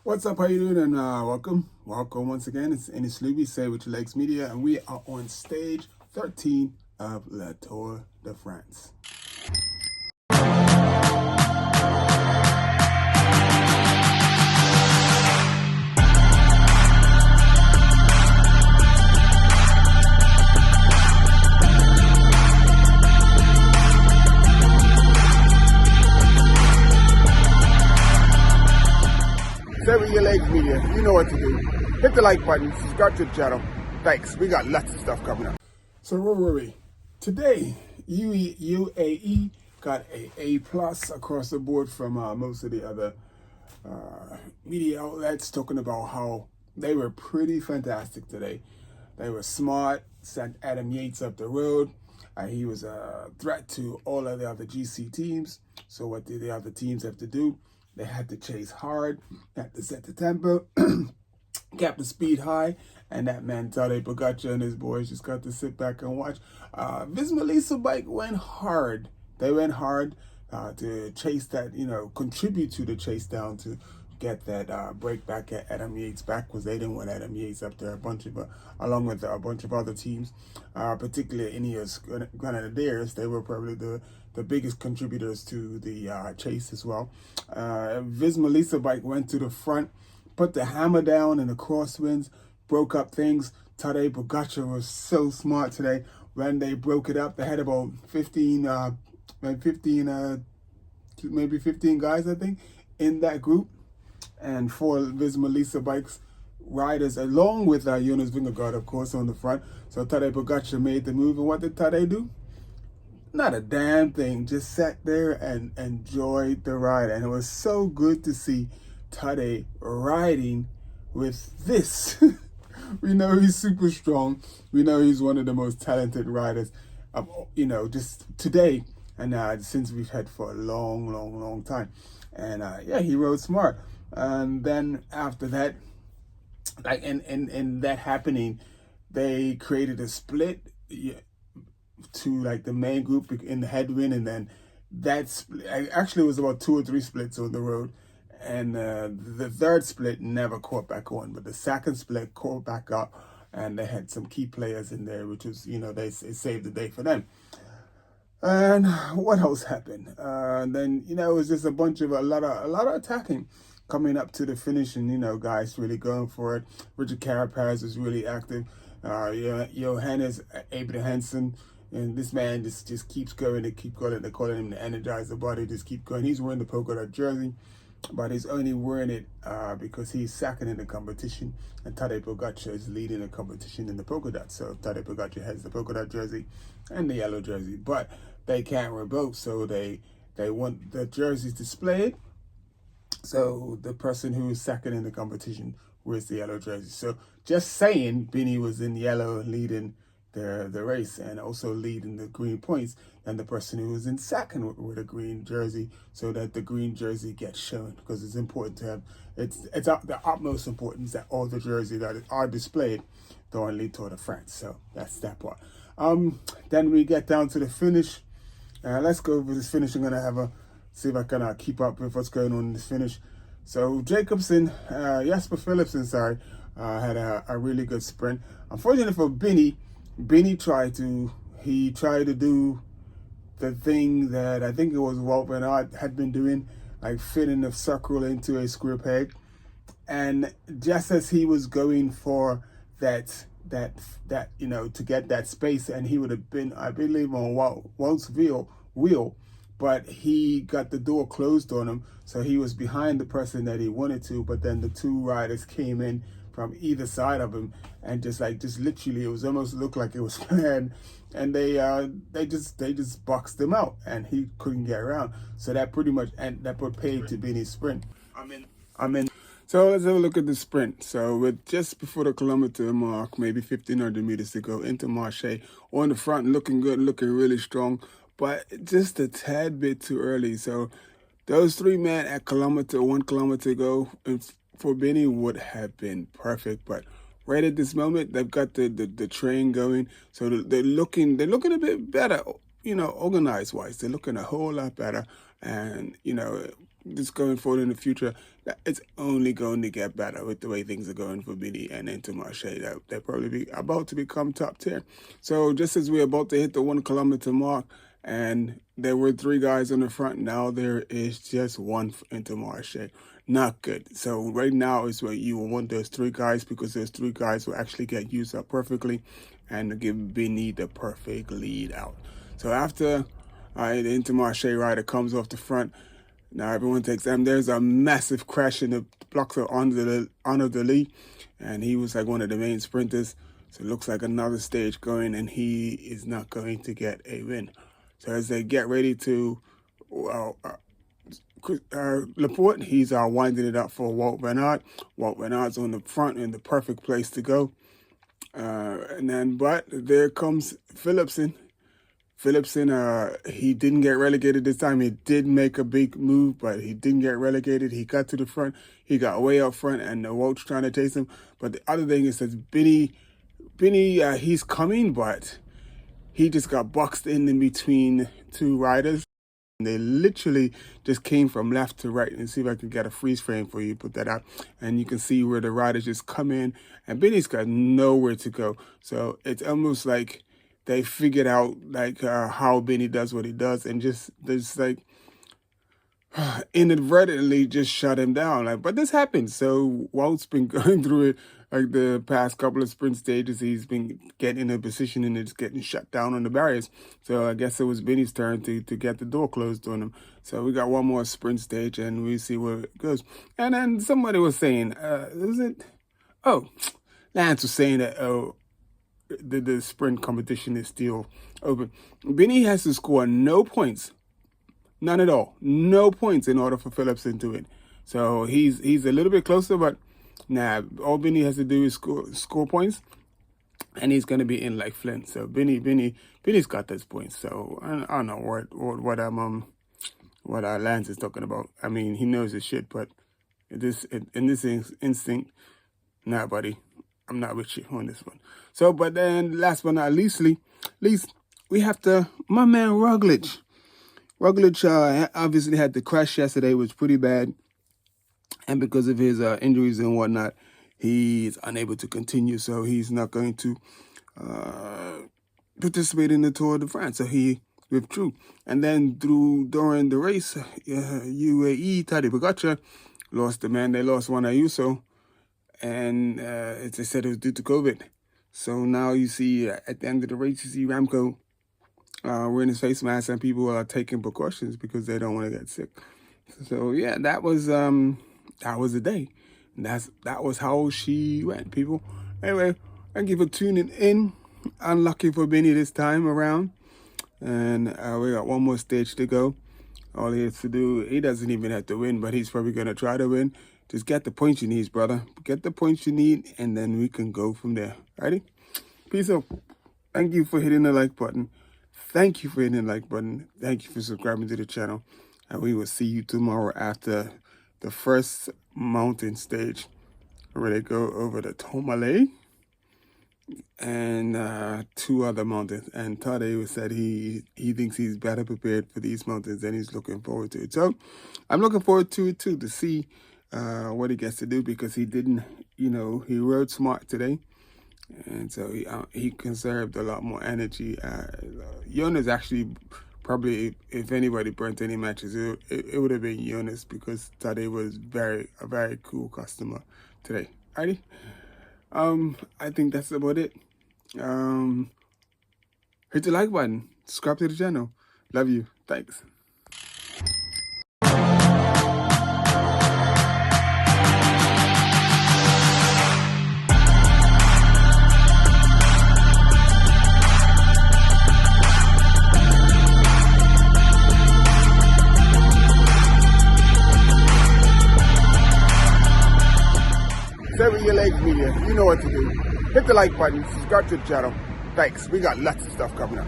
What's up? How you doing? And welcome once again. It's Ennis Luby, Say With Your Legs Media, and we are on stage 13 of La Tour de France. Say With Your Legs Media, you know what to do. Hit the like button, subscribe to the channel. Thanks. We got lots of stuff coming up. So where were we? Today, UAE got a A+ across the board from most of the other media outlets, talking about how they were pretty fantastic today. They were smart, sent Adam Yates up the road. He was a threat to all of the other GC teams. So what did the other teams have to do? They had to chase hard, had to set the tempo, kept the speed high, and that meant Tadej Pogačar and his boys just got to sit back and watch. Visma bike went hard. They went hard to chase that, contribute to the chase down to get that break back at Adam Yates back, because they didn't want Adam Yates up there along with a bunch of other teams, particularly Ineos Grenadiers. They were probably the biggest contributors to the chase as well. Visma bike went to the front, put the hammer down in the crosswinds, broke up things. Tadej Pogačar was so smart today. When they broke it up, they had about 15 guys, I think, in that group. And 4 Visma bikes riders, along with Jonas Vingegaard, of course, on the front. So Tadej Pogačar made the move. And what did Tadej do? Not a damn thing. Just sat there and enjoyed the ride. And it was so good to see Tadej riding with this. We know he's super strong. We know he's one of the most talented riders, just today. And since we've had for a long time. And he rode smart. And then after that, like in that happening, they created a split to like the main group in the headwind, and then that actually was about 2 or 3 splits on the road, and the third split never caught back on, but the second split caught back up, and they had some key players in there, which was it saved the day for them. And what else happened? Then it was just a lot of attacking coming up to the finish, and guys really going for it. Richard Carapaz is really active. Johannes Abrahamsen, and this man just keeps going. They keep going. They're calling him the Energizer Body. Just keep going. He's wearing the polka dot jersey, but he's only wearing it because he's second in the competition, and Tadej Pogačar is leading the competition in the polka dot. So Tadej Pogačar has the polka dot jersey and the yellow jersey, but they can't wear both, so they want the jerseys displayed. So the person who is second in the competition wears the yellow jersey. So just saying, Bini was in yellow leading the race and also leading the green points, and the person who was in second with a green jersey, so that the green jersey gets shown, because it's important to have, it's the utmost importance that all the jerseys that are displayed during Le Tour de France. So that's that part. Then we get down to the finish. Let's go over this finish. I'm gonna see if I can keep up with what's going on in this finish. So Jasper Philipsen, had a really good sprint. Unfortunately for Bini tried to do the thing that I think it was Wout van Aert had been doing, like fitting a circle into a square peg. And just as he was going for that to get that space, and he would have been, I believe, on Wout's wheel, but he got the door closed on him, so he was behind the person that he wanted to. But then the 2 riders came in from either side of him, and just literally, it was almost looked like it was planned, and they just boxed him out, and he couldn't get around. So that pretty much, and that put paid to Bini's sprint. I'm in. So let's have a look at the sprint. So with just before the kilometer mark, maybe 1,500 meters to go, Intermarché on the front, looking good, looking really strong, but just a tad bit too early. So those 3 men at 1 kilometer go for Bini would have been perfect, but right at this moment they've got the train going, so they're looking a bit better, organized wise. They're looking a whole lot better, and just going forward in the future, that it's only going to get better with the way things are going for Bini and Intermarché. They're probably about to become top tier. So just as we're about to hit the 1 kilometer mark, and there were 3 guys on the front, now there is just 1 Intermarché. Not good. So right now is where you will want those 3 guys, because those 3 guys will actually get used up perfectly and give Bini the perfect lead out. So after the Intermarché rider comes off the front, now everyone takes them. There's a massive crash in the blocks of under the lead, and he was like one of the main sprinters. So it looks like another stage going, and he is not going to get a win. So as they get ready to, Laporte, he's winding it up for Wout van Aert. Wout van Aert's on the front in the perfect place to go. But there comes Philipsen. He didn't get relegated this time. He did make a big move, but he didn't get relegated. He got to the front. He got way up front, and the Wout's trying to chase him. But the other thing is that Bini, he's coming, but he just got boxed in between 2 riders. They literally just came from left to right. And see if I can get a freeze frame for you, put that out. And you can see where the riders just come in, and Bini's got nowhere to go. So it's almost like they figured out like how Bini does what he does, and just like inadvertently just shut him down. Like, but this happens. So Wout's been going through it like the past couple of sprint stages. He's been getting in a position and it's getting shut down on the barriers. So I guess it was Bini's turn to get the door closed on him. So we got one more sprint stage, and we see where it goes. And then somebody was saying, Lance was saying that the sprint competition is still open. Bini has to score no points. None at all. No points in order for Philipsen to win. So he's a little bit closer, but nah, all Bini has to do is score points, and he's going to be in like Flint. So Bini's got those points. So I don't know what Lance is talking about. I mean, he knows his shit, but in this instinct, nah, buddy, I'm not with you on this one. So, but then last but not least, we have my man Roglic. Roglic obviously had the crash yesterday, which was pretty bad. And because of his injuries and whatnot, he's unable to continue. So he's not going to participate in the Tour de France. So he withdrew. And then during the race, UAE, Tadej Pogačar lost the man. They lost Juan Ayuso. And they said it was due to COVID. So now you see at the end of the race, you see Ramco wearing his face mask, and people are taking precautions because they don't want to get sick. So yeah, that was the day. That was how she went, people. Anyway, thank you for tuning in. Unlucky for Bini this time around, and we got one more stage to go. All he has to do, he doesn't even have to win, but he's probably gonna try to win. Just get the points you need, brother. Get the points you need, and then we can go from there. Alrighty? Peace out. Thank you for hitting the like button. Thank you for hitting the like button. Thank you for subscribing to the channel. And we will see you tomorrow after the first mountain stage, where they go over the Tourmalet and 2 other mountains. And Tadej said he thinks he's better prepared for these mountains, and he's looking forward to it. So I'm looking forward to it too, to see what he gets to do, because he didn't, he rode smart today. And so he conserved a lot more energy. Jonas actually, probably, if anybody burnt any matches, it would have been Jonas, because Tadej was a very cool customer today. Alrighty? I think that's about it. Hit the like button. Subscribe to the channel. Love you. Thanks. Your Legs Media, you know what to do. Hit the like button, subscribe to the channel. Thanks. We got lots of stuff coming up.